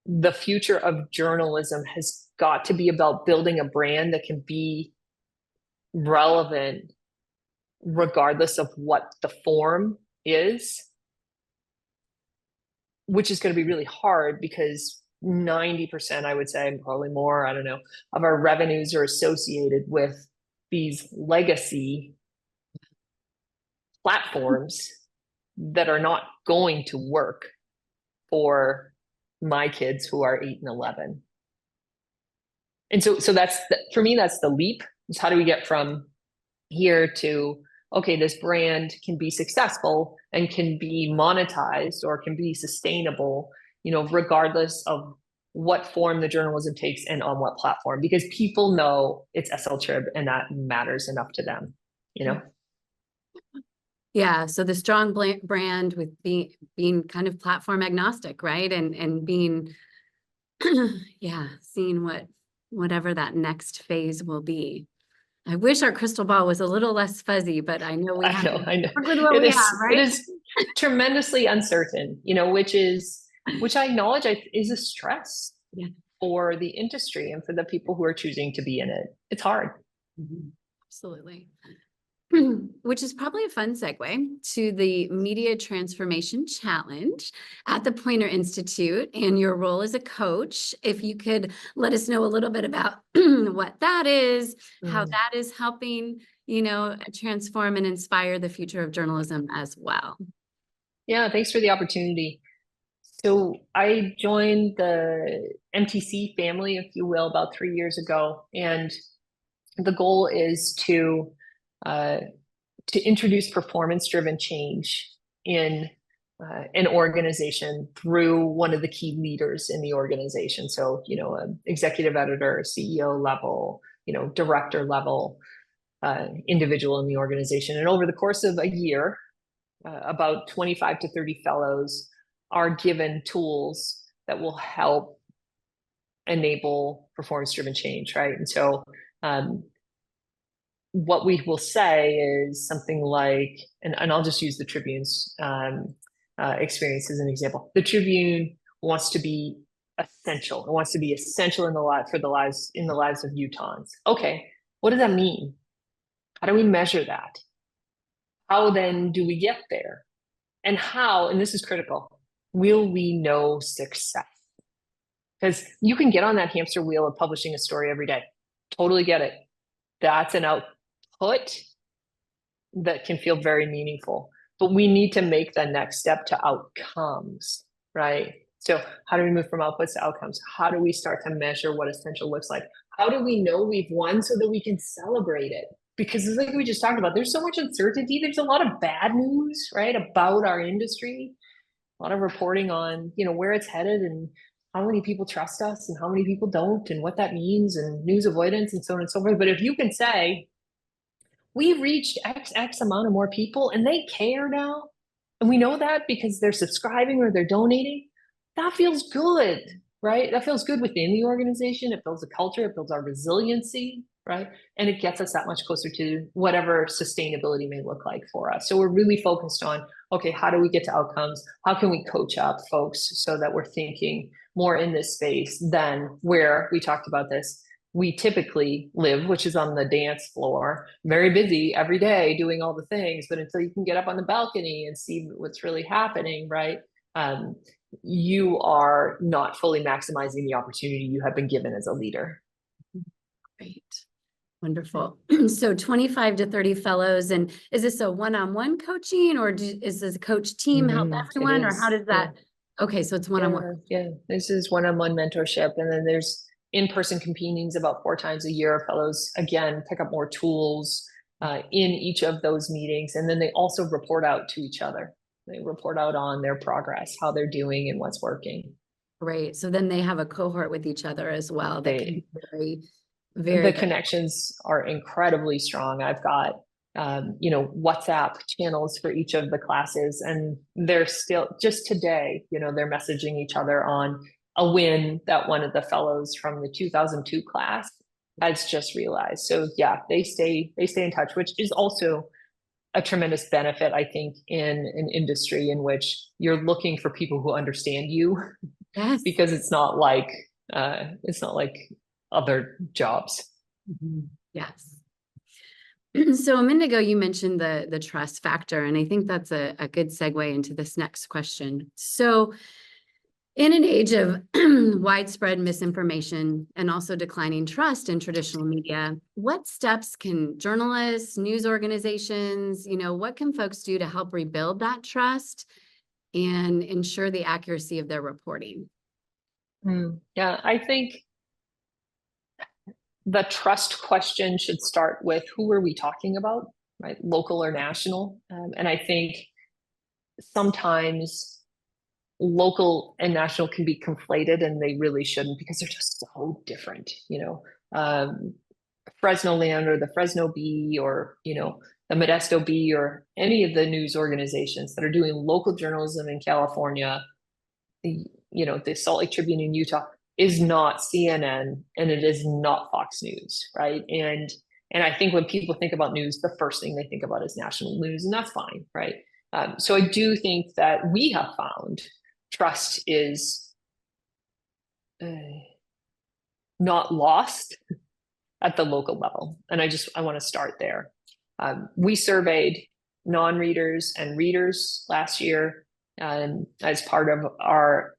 the future of journalism has got to be about building a brand that can be relevant regardless of what the form is, which is going to be really hard because 90%, I would say, and probably more, I don't know, of our revenues are associated with these legacy platforms that are not going to work for my kids who are 8 and 11. And so for me, that's the leap, is how do we get from here to, okay, this brand can be successful and can be monetized or can be sustainable, regardless of what form the journalism takes and on what platform, because people know it's SL Trib and that matters enough to them, Yeah, so the strong brand with being kind of platform agnostic, right? And being, yeah, seeing whatever that next phase will be. I wish our crystal ball was a little less fuzzy, but I know we have to work with what we have, right? It is tremendously uncertain, which I acknowledge is a stress for the industry and for the people who are choosing to be in it. It's hard. Absolutely. Which is probably a fun segue to the Media Transformation Challenge at the Poynter Institute and your role as a coach. If you could let us know a little bit about what that is, how that is helping, transform and inspire the future of journalism as well. Yeah, thanks for the opportunity. So I joined the MTC family, if you will, about 3 years ago. And the goal is to introduce performance-driven change in an organization through one of the key leaders in the organization. So, executive editor, CEO level, director level. individual in the organization. And over the course of a year, about 25 to 30 fellows are given tools that will help enable performance-driven change, right? And so what we will say is something like, and I'll just use the Tribune's experience as an example. The Tribune wants to be essential. It wants to be essential in the lives of Utahns. Okay, what does that mean? How do we measure that? How then do we get there? And how, and this is critical, will we know success? Because you can get on that hamster wheel of publishing a story every day. Totally get it. That's an output that can feel very meaningful. But we need to make the next step to outcomes, right? So how do we move from outputs to outcomes? How do we start to measure what essential looks like? How do we know we've won so that we can celebrate it? Because it's like we just talked about, there's so much uncertainty. There's a lot of bad news, right, about our industry. A lot of reporting on, where it's headed and how many people trust us and how many people don't and what that means and news avoidance and so on and so forth. But if you can say, we've reached X amount of more people and they care now, and we know that because they're subscribing or they're donating, that feels good, right? That feels good within the organization. It builds a culture, it builds our resiliency, right? And it gets us that much closer to whatever sustainability may look like for us. So we're really focused on, okay, how do we get to outcomes? How can we coach up folks so that we're thinking more in this space than where we talked about this? We typically live, which is on the dance floor, very busy every day doing all the things, but until you can get up on the balcony and see what's really happening, right? You are not fully maximizing the opportunity you have been given as a leader. Great. Wonderful. So 25 to 30 fellows. And is this a one-on-one coaching, or is this a coach team help everyone, or how does that? Yeah. Okay. So it's one-on-one. Yeah. This is one-on-one mentorship. And then there's in-person convenings about 4 times a year. Fellows, again, pick up more tools in each of those meetings. And then they also report out to each other. They report out on their progress, how they're doing and what's working. Great. So then they have a cohort with each other as well. That can be very the connections are incredibly strong. I've got WhatsApp channels for each of the classes, and they're still, just today, they're messaging each other on a win that one of the fellows from the 2002 class has just realized. So yeah, they stay in touch, which is also a tremendous benefit, I think, in an industry in which you're looking for people who understand you. Yes. Because it's not like other jobs. Mm-hmm. Yes. So a minute ago, you mentioned the trust factor, and I think that's a good segue into this next question. So in an age of widespread misinformation and also declining trust in traditional media, what steps can journalists, news organizations, what can folks do to help rebuild that trust and ensure the accuracy of their reporting? Yeah, I think the trust question should start with, who are we talking about, right? Local or national? And I think sometimes local and national can be conflated, and they really shouldn't, because they're just so different. Fresno Land or the Fresno Bee, or the Modesto Bee, or any of the news organizations that are doing local journalism in California, the Salt Lake Tribune in Utah is not CNN, and it is not Fox News, right? And I think when people think about news, the first thing they think about is national news, and that's fine, right? So I do think that we have found trust is not lost at the local level. And I want to start there. We surveyed non-readers and readers last year as part of our,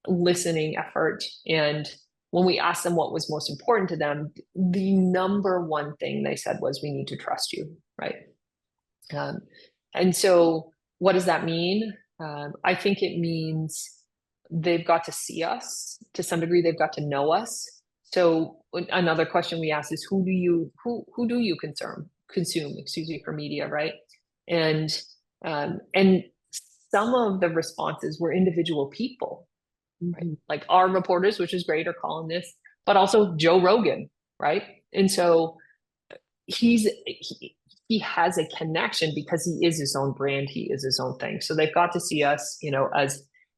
listening effort. And when we asked them what was most important to them, the number one thing they said was, we need to trust you, right? And so what does that mean? I think it means they've got to see us to some degree. They've got to know us. So another question we ask is, who do you consume, for media, right? And some of the responses were individual people, right? Like our reporters, which is great, or columnists, but also Joe Rogan, right? And so he has a connection because he is his own brand. He is his own thing. So they've got to see us,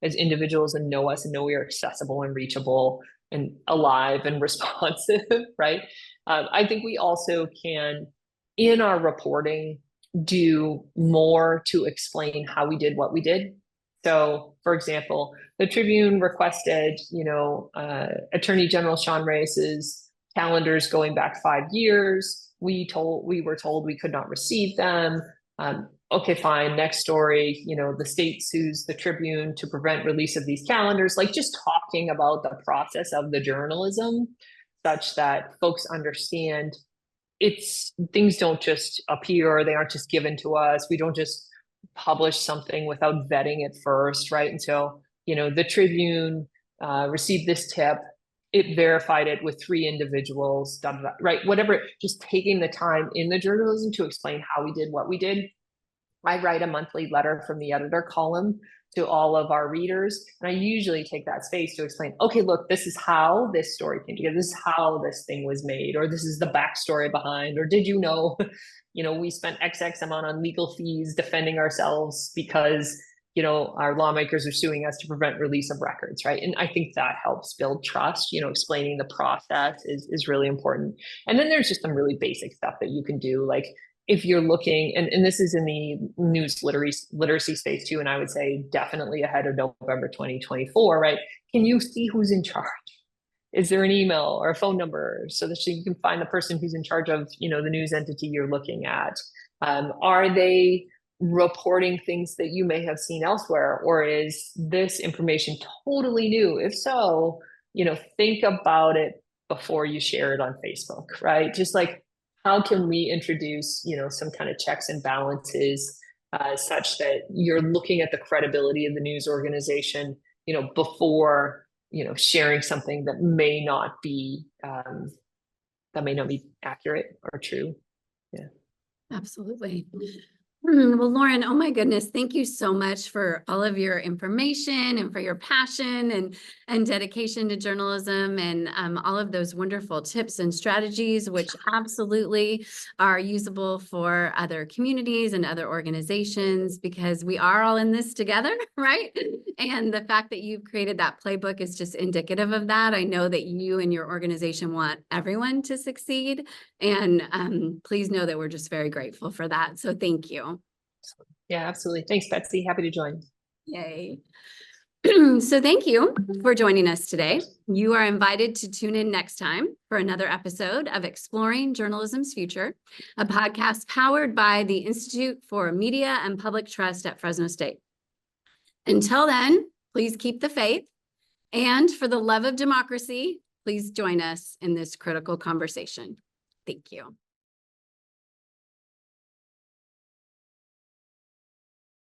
as individuals and know us and know we are accessible and reachable and alive and responsive, right? I think we also can, in our reporting, do more to explain how we did what we did. So, for example, the Tribune requested, Attorney General Sean Reyes's calendars going back 5 years. We were told we could not receive them. Okay, fine. Next story, the state sues the Tribune to prevent release of these calendars. Like, just talking about the process of the journalism such that folks understand things don't just appear, they aren't just given to us. We don't just publish something without vetting it first, right? And so, the Tribune received this tip. It verified it with 3 individuals, right? Whatever, just taking the time in the journalism to explain how we did what we did. I write a monthly letter from the editor column to all of our readers. And I usually take that space to explain, okay, look, this is how this story came together. This is how this thing was made, or this is the backstory behind, or did you know, we spent XX amount on legal fees defending ourselves because, our lawmakers are suing us to prevent release of records, right? And I think that helps build trust, explaining the process is really important. And then there's just some really basic stuff that you can do, like, if you're looking, and this is in the news literacy space too, and I would say definitely ahead of November 2024, right? Can you see who's in charge? Is there an email or a phone number so that you can find the person who's in charge of, the news entity you're looking at? Are they reporting things that you may have seen elsewhere, or is this information totally new? If so, think about it before you share it on Facebook, right? Just like, how can we introduce, some kind of checks and balances such that you're looking at the credibility of the news organization, before, sharing something that may not be accurate or true. Yeah. Absolutely. Well, Lauren, oh my goodness, thank you so much for all of your information and for your passion and dedication to journalism and all of those wonderful tips and strategies, which absolutely are usable for other communities and other organizations, because we are all in this together, right? And the fact that you've created that playbook is just indicative of that. I know that you and your organization want everyone to succeed, and please know that we're just very grateful for that. So thank you. Yeah, absolutely. Thanks, Betsy. Happy to join. Yay. So thank you for joining us today. You are invited to tune in next time for another episode of Exploring Journalism's Future, a podcast powered by the Institute for Media and Public Trust at Fresno State. Until then, please keep the faith, and for the love of democracy, please join us in this critical conversation. Thank you.